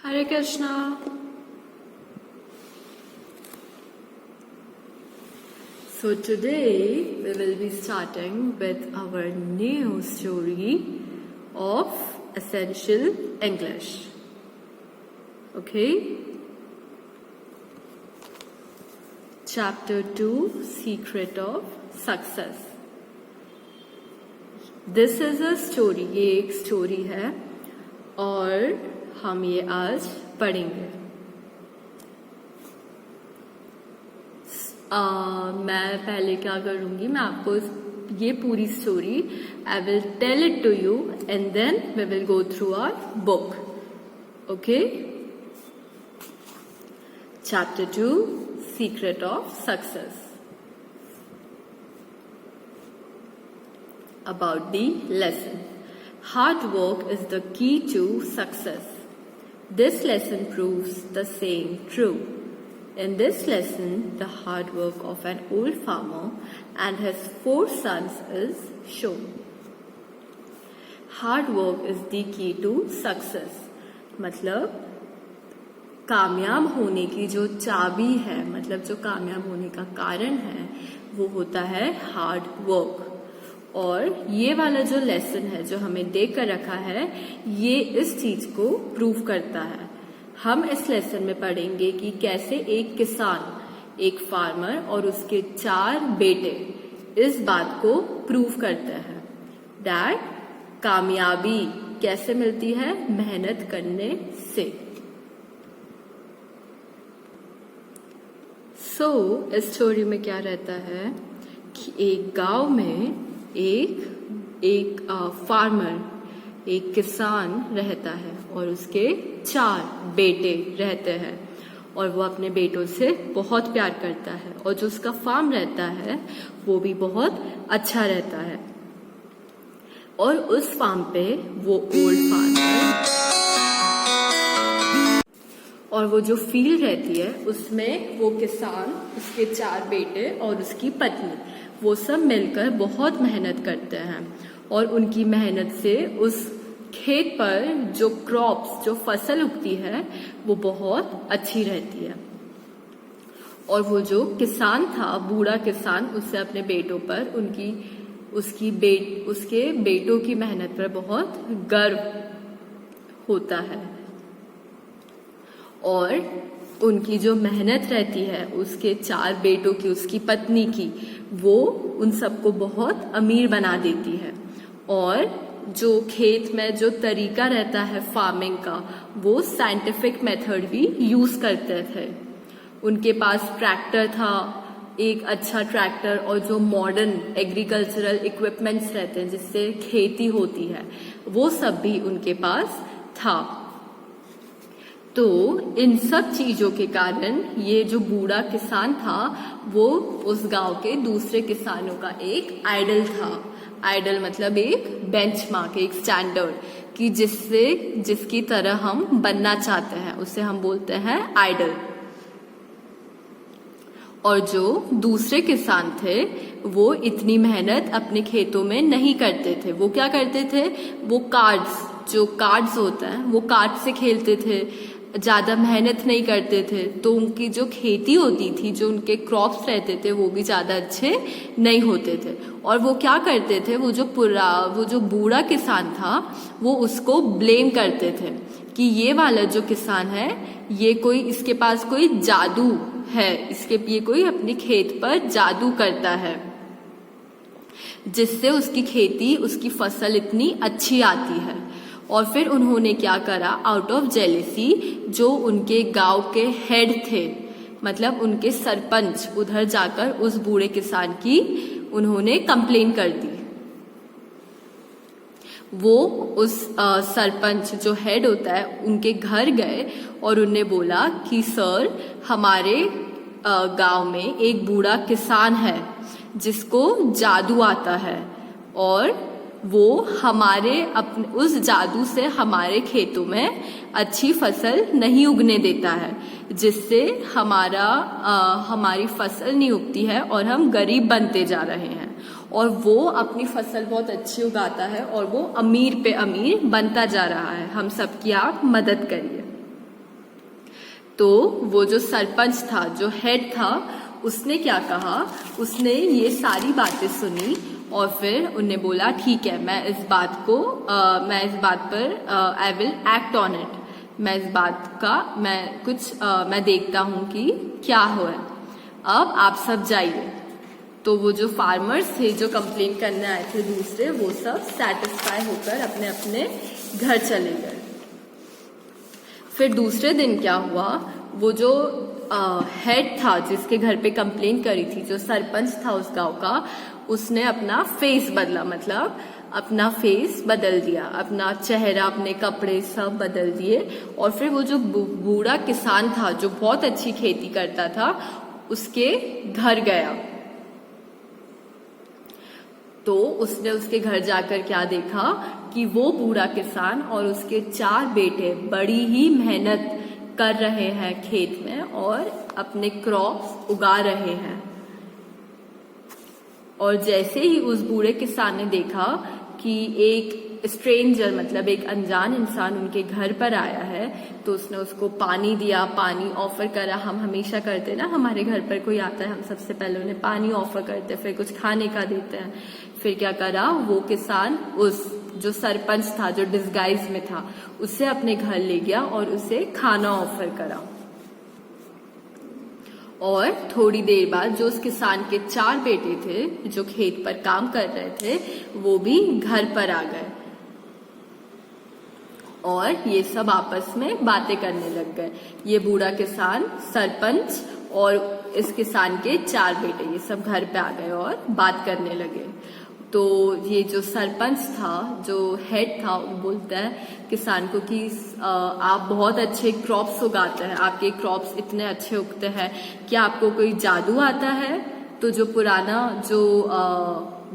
Hare Krishna. So today we will be starting with our new story of Essential English. Okay? Chapter 2, Secret of Success. This is a story. ये एक story है और हम ये आज पढ़ेंगे. मैं पहले क्या करूँगी, मैं आपको ये पूरी story I will tell it to you and then we will go through our book. Okay? Chapter 2, Secret of Success. About the lesson. Hard work is the key to success. This lesson proves the same true. In this lesson, the hard work of an old farmer and his 4 sons is shown. Hard work is the key to success. मतलब कामयाब होने की जो चाबी है, मतलब जो कामयाब होने का कारण है, वो होता है हार्ड वर्क. और ये वाला जो लेसन है जो हमें देख कर रखा है, ये इस चीज को प्रूव करता है. हम इस लेसन में पढ़ेंगे कि कैसे एक किसान, एक फार्मर और उसके 4 बेटे इस बात को प्रूव करते हैं दैट कामयाबी कैसे मिलती है, मेहनत करने से. इस स्टोरी में क्या रहता है कि एक गांव में एक फार्मर, एक किसान रहता है और उसके 4 बेटे रहते हैं और वो अपने बेटों से बहुत प्यार करता है और जो उसका फार्म रहता है वो भी बहुत अच्छा रहता है. और उस फार्म पे वो ओल्ड फार्मर और वो जो फील्ड रहती है उसमें वो किसान, उसके 4 बेटे और उसकी पत्नी, वो सब मिलकर बहुत मेहनत करते हैं और उनकी मेहनत से उस खेत पर जो क्रॉप्स, जो फसल उगती है वो बहुत अच्छी रहती है. और वो जो किसान था, बूढ़ा किसान, उससे अपने बेटों पर उसके बेटों की मेहनत पर बहुत गर्व होता है. और उनकी जो मेहनत रहती है, उसके 4 बेटों की, उसकी पत्नी की, वो उन सबको बहुत अमीर बना देती है. और जो खेत में जो तरीका रहता है फार्मिंग का, वो साइंटिफिक मेथड भी यूज करते थे. उनके पास ट्रैक्टर था, एक अच्छा ट्रैक्टर, और जो मॉडर्न एग्रीकल्चरल इक्विपमेंट्स रहते हैं जिससे खेती होती है, वो सब भी उनके पास था. तो इन सब चीजों के कारण ये जो बूढ़ा किसान था वो उस गांव के दूसरे किसानों का एक आइडल था. आइडल मतलब एक बेंचमार्क, एक स्टैंडर्ड, कि जिसकी तरह हम बनना चाहते हैं उसे हम बोलते हैं आइडल. और जो दूसरे किसान थे वो इतनी मेहनत अपने खेतों में नहीं करते थे. वो क्या करते थे, वो कार्ड्स होता है, वो कार्ड से खेलते थे, ज्यादा मेहनत नहीं करते थे. तो उनकी जो खेती होती थी, जो उनके क्रॉप्स रहते थे, वो भी ज्यादा अच्छे नहीं होते थे. और वो क्या करते थे, वो जो बूढ़ा किसान था वो उसको ब्लेम करते थे कि ये वाला जो किसान है, इसके पास कोई जादू है, ये कोई अपने खेत पर जादू करता है जिससे उसकी खेती, उसकी फसल इतनी अच्छी आती है. और फिर उन्होंने क्या करा, आउट ऑफ जेलेसी, जो उनके गांव के हेड थे, मतलब उनके सरपंच, उधर जाकर उस बूढ़े किसान की उन्होंने कंप्लेन कर दी. वो उस सरपंच जो हेड होता है उनके घर गए और उन्हें बोला कि सर, हमारे गांव में एक बूढ़ा किसान है जिसको जादू आता है और वो उस जादू से हमारे खेतों में अच्छी फसल नहीं उगने देता है, जिससे हमारी फसल नहीं उगती है और हम गरीब बनते जा रहे हैं. और वो अपनी फसल बहुत अच्छी उगाता है और वो अमीर पे अमीर बनता जा रहा है. हम सबकी आप मदद करिए. तो वो जो सरपंच था, जो हेड था, उसने क्या कहा, उसने ये सारी बातें सुनी और फिर उन्हें बोला ठीक है, मैं इस बात पर I will act on it, मैं इस बात का मैं देखता हूँ कि क्या हो है, अब आप सब जाइए। तो वो जो फार्मर्स थे जो कंप्लेन करने आए थे दूसरे, वो सब सेटिस्फाई होकर अपने अपने घर चले गए। फिर दूसरे दिन क्या हुआ, वो जो हेड था जिसके घर पे कंप्लेन करी थी, जो सरपंच था उस गांव का, उसने अपना फेस बदला, मतलब अपना फेस बदल दिया, अपना चेहरा, अपने कपड़े सब बदल दिए। और फिर वो जो बूढ़ा किसान था जो बहुत अच्छी खेती करता था, उसके घर गया। तो उसने उसके घर जाकर क्या देखा कि वो बूढ़ा किसान और उसके 4 बेटे बड़ी ही मेहनत कर रहे हैं खेत में और अपने क्रॉप्स उगा रहे हैं। और जैसे ही उस बूढ़े किसान ने देखा कि एक स्ट्रेंजर, मतलब एक अनजान इंसान उनके घर पर आया है, तो उसने उसको पानी दिया, पानी ऑफर करा। हम हमेशा करते ना, हमारे घर पर कोई आता है, हम सबसे पहले उन्हें पानी ऑफर करते, फिर कुछ खाने का देते हैं। फिर क्या करा वो किसान, उस जो सरपंच था जो डिस्गाइज में था, उसे अपने घर ले गया और उसे खाना ऑफर करा। और थोड़ी देर बाद जो उस किसान के 4 बेटे थे जो खेत पर काम कर रहे थे, वो भी घर पर आ गए और ये सब आपस में बातें करने लग गए। ये बूढ़ा किसान, सरपंच और इस किसान के 4 बेटे, ये सब घर पे आ गए और बात करने लगे। तो ये जो सरपंच था, जो हेड था, वो बोलता है किसान को कि आप बहुत अच्छे क्रॉप्स उगाते हैं, आपके क्रॉप्स इतने अच्छे उगते हैं, क्या आपको कोई जादू आता है? तो जो पुराना जो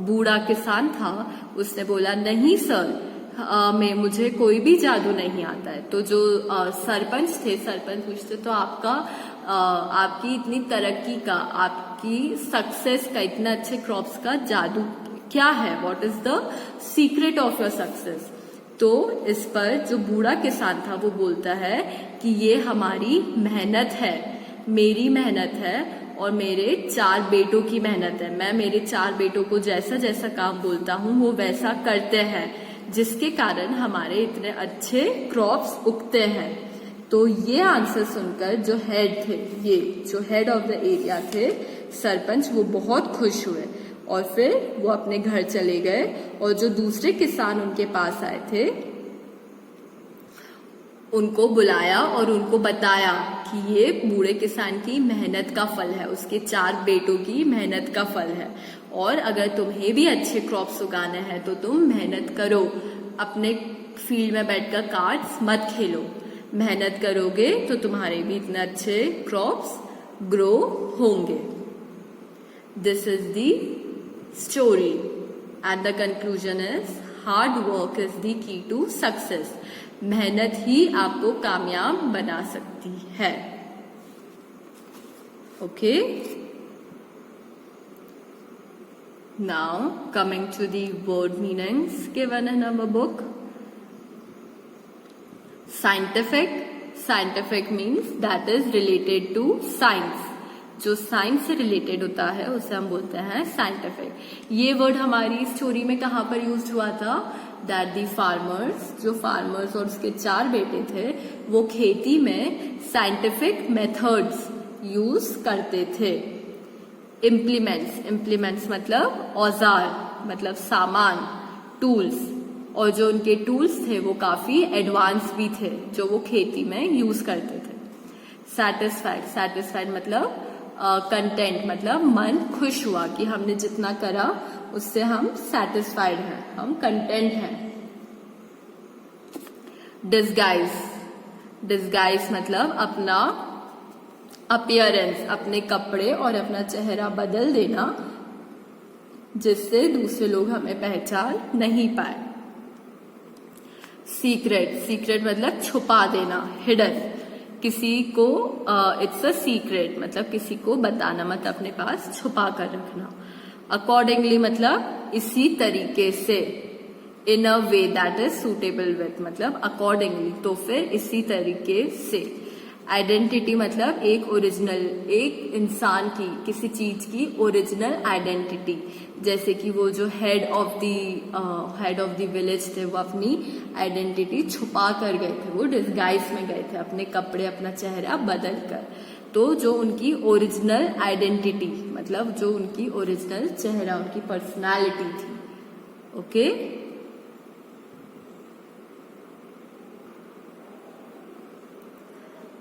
बूढ़ा किसान था उसने बोला नहीं सर, मुझे कोई भी जादू नहीं आता है। तो जो सरपंच पूछते तो आपकी इतनी तरक्की का, आपकी सक्सेस का, इतना अच्छे क्रॉप्स का जादू क्या है? What is the secret of your success? तो इस पर जो बूढ़ा किसान था वो बोलता है कि ये हमारी मेहनत है, मेरी मेहनत है और मेरे 4 बेटों की मेहनत है। मैं मेरे 4 बेटों को जैसा जैसा काम बोलता हूँ वो वैसा करते हैं, जिसके कारण हमारे इतने अच्छे क्रॉप्स उगते हैं। तो ये आंसर सुनकर जो हेड थे, ये जो हेड ऑफ द एरिया थे, सरपंच, वो बहुत खुश हुए और फिर वो अपने घर चले गए। और जो दूसरे किसान उनके पास आए थे उनको बुलाया और उनको बताया कि ये बूढ़े किसान की मेहनत का फल है, उसके 4 बेटों की मेहनत का फल है। और अगर तुम्हें भी अच्छे क्रॉप्स उगाने हैं तो तुम मेहनत करो, अपने फील्ड में बैठकर कार्ड्स मत खेलो, मेहनत करोगे तो तुम्हारे भी इतने अच्छे क्रॉप्स ग्रो होंगे। This is the story and the conclusion is hard work is the key to success. मेहनत ही आपको कामयाब बना सकती है। Okay, now coming to the word meanings given in our book. Scientific means that is related to science. जो science से related होता है उसे हम बोलते हैं साइंटिफिक। ये वर्ड हमारी स्टोरी में कहाँ पर यूज हुआ था? दैट दी फार्मर्स, जो फार्मर्स और उसके 4 बेटे थे, वो खेती में साइंटिफिक मेथड्स यूज करते थे। इम्प्लीमेंट्स मतलब औजार, मतलब सामान, टूल्स। और जो उनके टूल्स थे वो काफी एडवांस भी थे, जो वो खेती में यूज करते थे। सैटिस्फाइड मतलब कंटेंट, मतलब मन खुश हुआ कि हमने जितना करा उससे हम सेटिस्फाइड हैं, हम कंटेंट हैं। डिस्गाइज मतलब अपना अपीयरेंस, अपने कपड़े और अपना चेहरा बदल देना जिससे दूसरे लोग हमें पहचान नहीं पाए। सीक्रेट मतलब छुपा देना, हिडन। किसी को इट्स अ सीक्रेट मतलब किसी को बताना, मत अपने पास छुपा कर रखना। अकॉर्डिंगली मतलब इसी तरीके से। In a way that is suitable with मतलब अकॉर्डिंगली, तो फिर इसी तरीके से। आइडेंटिटी मतलब एक ओरिजिनल, एक इंसान की, किसी चीज की ओरिजिनल आइडेंटिटी। जैसे कि वो जो हेड ऑफ द विलेज थे, वो अपनी आइडेंटिटी छुपा कर गए थे, वो डिस्गाइज में गए थे, अपने कपड़े, अपना चेहरा बदल कर। तो जो उनकी ओरिजिनल आइडेंटिटी मतलब जो उनकी ओरिजिनल चेहरा, उनकी पर्सनालिटी थी। Okay,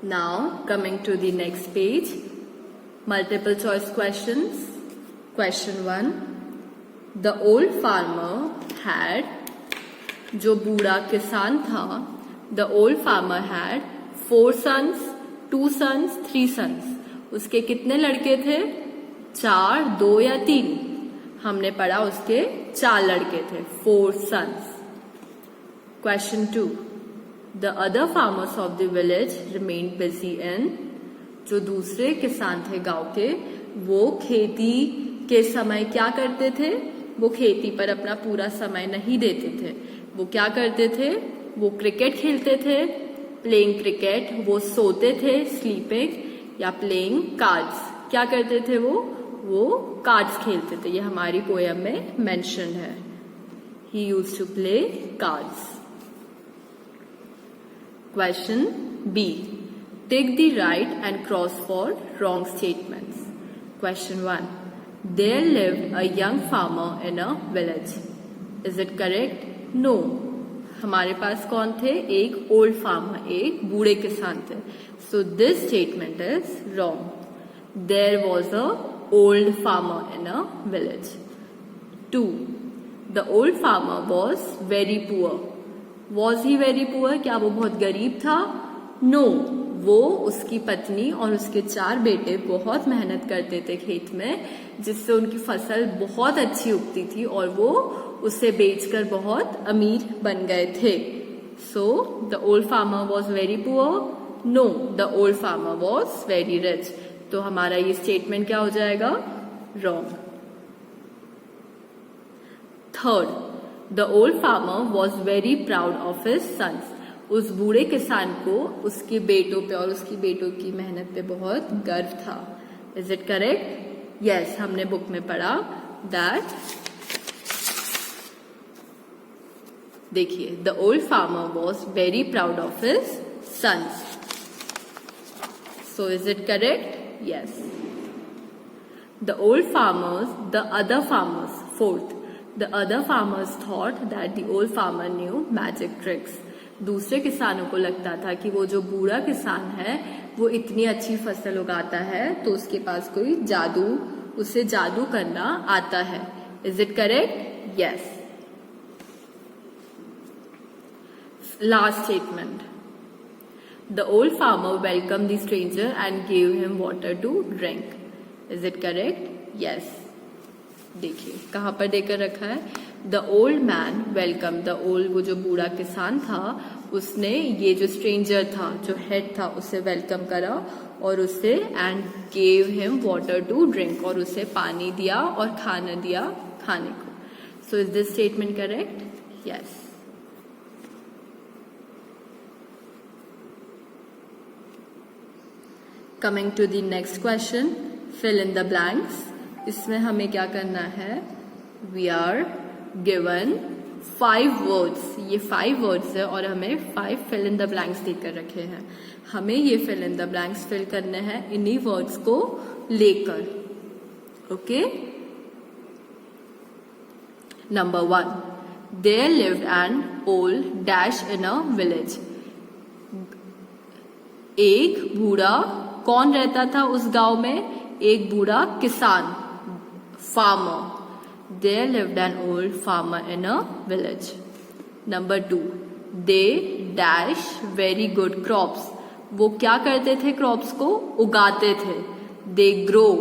now coming to the next page, multiple choice questions. Question 1, the old farmer had, जो बूढ़ा किसान था, the old farmer had 4 sons, 2 sons, 3 sons. उसके कितने लड़के थे? 4, 2 या 3? हमने पढ़ा उसके 4 लड़के थे, 4 sons. Question 2, the other farmers of the village remained busy in, जो दूसरे किसान थे गांव के, वो खेती के समय क्या करते थे? वो खेती पर अपना पूरा समय नहीं देते थे। वो क्या करते थे? वो क्रिकेट खेलते थे, प्लेइंग क्रिकेट। वो सोते थे, स्लीपिंग, या प्लेइंग कार्ड्स। क्या करते थे वो कार्ड्स खेलते थे। ये हमारी पोयम में मेंशन है। He used to play cards. Question B. Take the right and cross for wrong statements. Question 1. There lived a young farmer in a village. Is it correct? No. हमारे पास कौन थे? एक ओल्ड फार्मर, एक बूढ़े किसान थे. So this statement is wrong. There was a old farmer in a village. 2. The old farmer was very poor. Was he very poor? क्या वो बहुत गरीब था? No. वो, उसकी पत्नी और उसके 4 बेटे बहुत मेहनत करते थे खेत में, जिससे उनकी फसल बहुत अच्छी उगती थी और वो उसे बेचकर बहुत अमीर बन गए थे. So the old farmer was very poor? No, the old farmer was very rich. तो हमारा ये स्टेटमेंट क्या हो जाएगा? Wrong. Third, the old farmer was very proud of his sons. उस बूढ़े किसान को उसके बेटों पे और उसकी बेटों की मेहनत पे बहुत गर्व था. Is it correct? Yes, हमने बुक में पढ़ा that. देखिए, the old farmer was very proud of his sons. So is it correct? Yes. The other farmers, fourth, the other farmers thought that the old farmer knew magic tricks. दूसरे किसानों को लगता था कि वो जो बूढ़ा किसान है वो इतनी अच्छी फसल उगाता है तो उसके पास कोई उसे जादू करना आता है. Is it correct? Yes. Last statement. The old farmer welcomed the stranger and gave him water to drink. Is it correct? Yes. देखिए कहाँ पर देकर रखा है? The old man welcomed the old, वो जो बूढ़ा किसान था उसने ये जो स्ट्रेंजर था, जो हेड था, उसे वेलकम करा और उसे and gave him water to drink, और उसे पानी दिया और खाना दिया खाने को. So is this statement correct? Yes. Coming to the next question, fill in the blanks. इसमें हमें क्या करना है? We are given 5 words. ये 5 वर्ड्स है और हमें 5 फिल इन द ब्लैंक्स देकर रखे हैं. हमें ये फिल इन द ब्लैंक्स फिल करने हैं इन्हीं वर्ड्स को लेकर. Okay. Number 1, there lived an old dash in a village. एक बूढ़ा, कौन रहता था उस गांव में? एक बूढ़ा किसान, farmer. There lived an old farmer in a village. Number 2, they dash very good crops. वो क्या करते थे? क्रॉप्स को उगाते थे. They grew.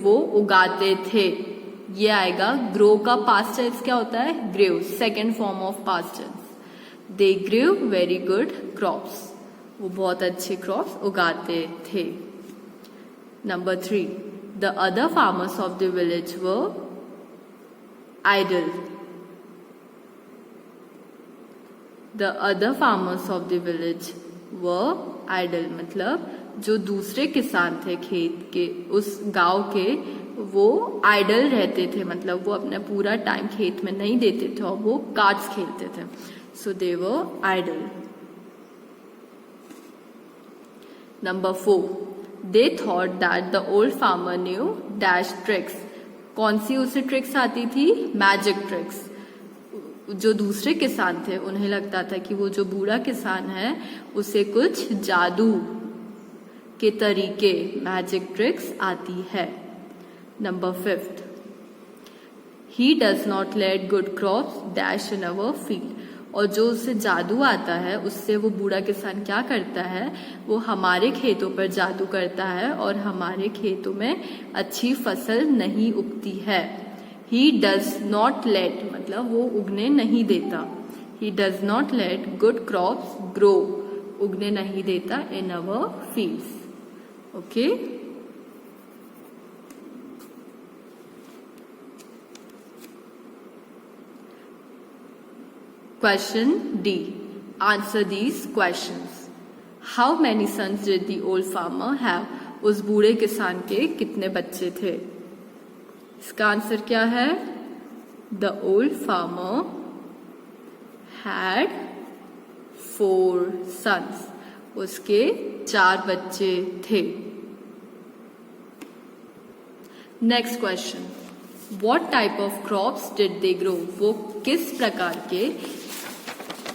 वो उगाते थे. ये आएगा. grow का past tense क्या होता है? grew. second form of past tense. They grew very good crops. वो बहुत अच्छे क्रॉप्स उगाते थे. Number 3, the other farmers of the village were idle. The other farmers of the village were idle, मतलब जो दूसरे किसान थे खेत के, उस गांव के, वो आइडल रहते थे, मतलब वो अपना पूरा टाइम खेत में नहीं देते थे और वो कार्ड्स खेलते थे. सो दे वर idol. Number 4. They thought that the old farmer knew dash tricks. कौन सी उसे ट्रिक्स आती थी? Magic tricks. जो दूसरे किसान थे उन्हें लगता था कि वो जो बूढ़ा किसान है उसे कुछ जादू के तरीके, मैजिक ट्रिक्स आती है. Number 5. He does not let good crops dash in our field. और जो उससे जादू आता है उससे वो बूढ़ा किसान क्या करता है, वो हमारे खेतों पर जादू करता है और हमारे खेतों में अच्छी फसल नहीं उगती है. He does not let, मतलब वो उगने नहीं देता. He does not let good crops grow, उगने नहीं देता in our fields. Okay? Question D. Answer these questions. How many sons did the old farmer have? उस बूढ़े किसान के कितने बच्चे थे? इसका आंसर क्या है? The old farmer had 4 sons. उसके 4 बच्चे थे. Next question. What type of crops did they grow? वो किस प्रकार के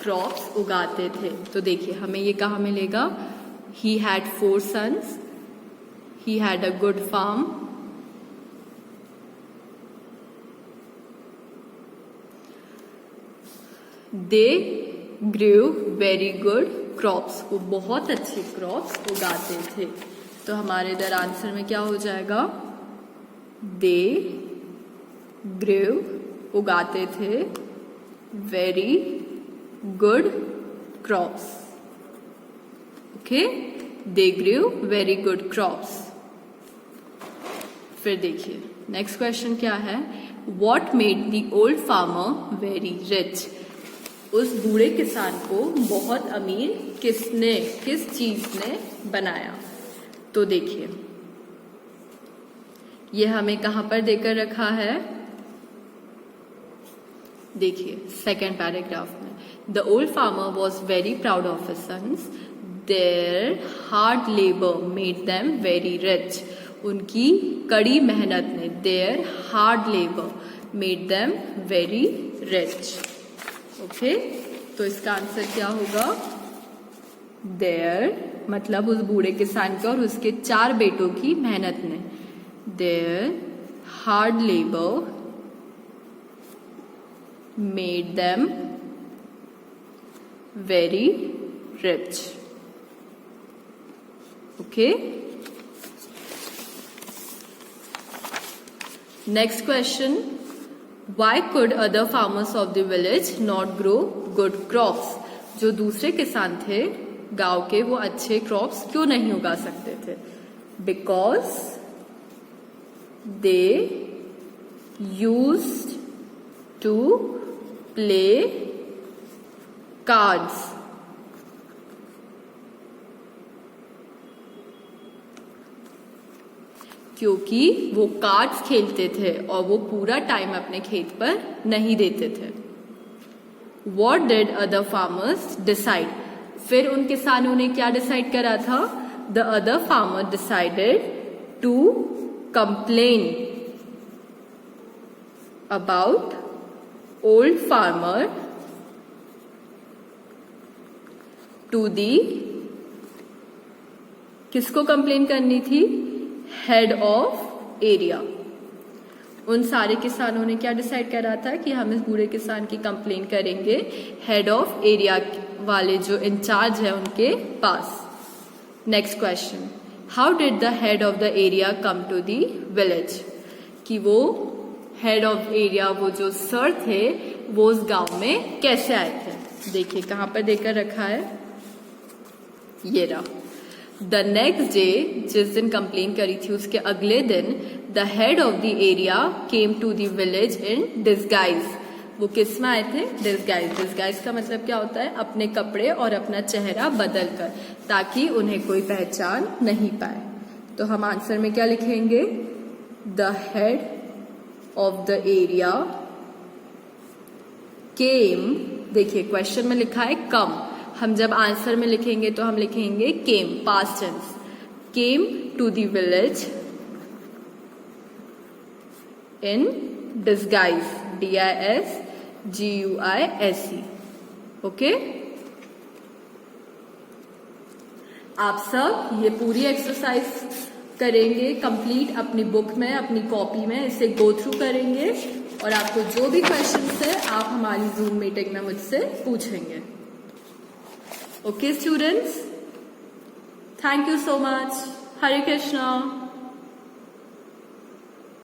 क्रॉप्स उगाते थे? तो देखिए हमें ये कहाँ मिलेगा? He had 4 sons. He had a good farm. They grew very good crops. वो बहुत अच्छे क्रॉप्स उगाते थे. तो हमारे इधर आंसर में क्या हो जाएगा? They grew, उगाते थे, very good crops. Okay? They grew very good crops. फिर देखिए नेक्स्ट क्वेश्चन क्या है? What made the old farmer very rich? उस बूढ़े किसान को बहुत अमीर किस चीज ने बनाया? तो देखिए ये हमें कहां पर देकर रखा है? देखिए सेकेंड पैराग्राफ में. The old farmer was very proud of his sons. Their hard labor made them very rich. उनकी कड़ी मेहनत ने, their hard labor made them very rich. Okay? तो इसका आंसर क्या होगा? Their मतलब उस बूढ़े किसान के और उसके 4 बेटों की मेहनत ने, their hard labor made them very rich. Okay? Next question. Why could other farmers of the village not grow good crops? जो दूसरे किसान थे गांव के, वो अच्छे क्रॉप्स क्यों नहीं उगा सकते थे? Because they used to play cards. क्योंकि वो कार्ड्स खेलते थे और वो पूरा टाइम अपने खेत पर नहीं देते थे. What did other farmers decide? फिर उन किसानों ने क्या डिसाइड करा था? The other farmer decided to complain about old farmer to the, किसको कंप्लेन करनी थी? Head of area. उन सारे किसानों ने क्या डिसाइड करा था कि हम इस बूढ़े किसान की कंप्लेन करेंगे हेड ऑफ एरिया वाले जो इंचार्ज है उनके पास. Next question. How did the head of the area come to the village? कि वो हेड ऑफ एरिया, वो जो सर थे, वो उस गांव में कैसे आए थे? देखिए कहां पर देकर रखा है, ये रहा. द नेक्स्ट डे, जिस दिन कंप्लेन करी थी उसके अगले दिन, the head of the area came to the village in disguise. वो किस में आए थे? डिस्गाइज। डिस्गाइज का मतलब क्या होता है? अपने कपड़े और अपना चेहरा बदल कर, ताकि उन्हें कोई पहचान नहीं पाए। तो हम आंसर में क्या लिखेंगे? The head of the area came, देखिए क्वेश्चन में लिखा है कम, हम जब आंसर में लिखेंगे तो हम लिखेंगे came, past tense, came to the village in disguise, DISGUISE। Okay, आप सब ये पूरी एक्सरसाइज करेंगे कंप्लीट अपनी बुक में, अपनी कॉपी में, इसे गो थ्रू करेंगे और आपको जो भी क्वेश्चंस है आप हमारी जूम मीटिंग में मुझसे पूछेंगे। Okay students, thank you so much. Hare Krishna.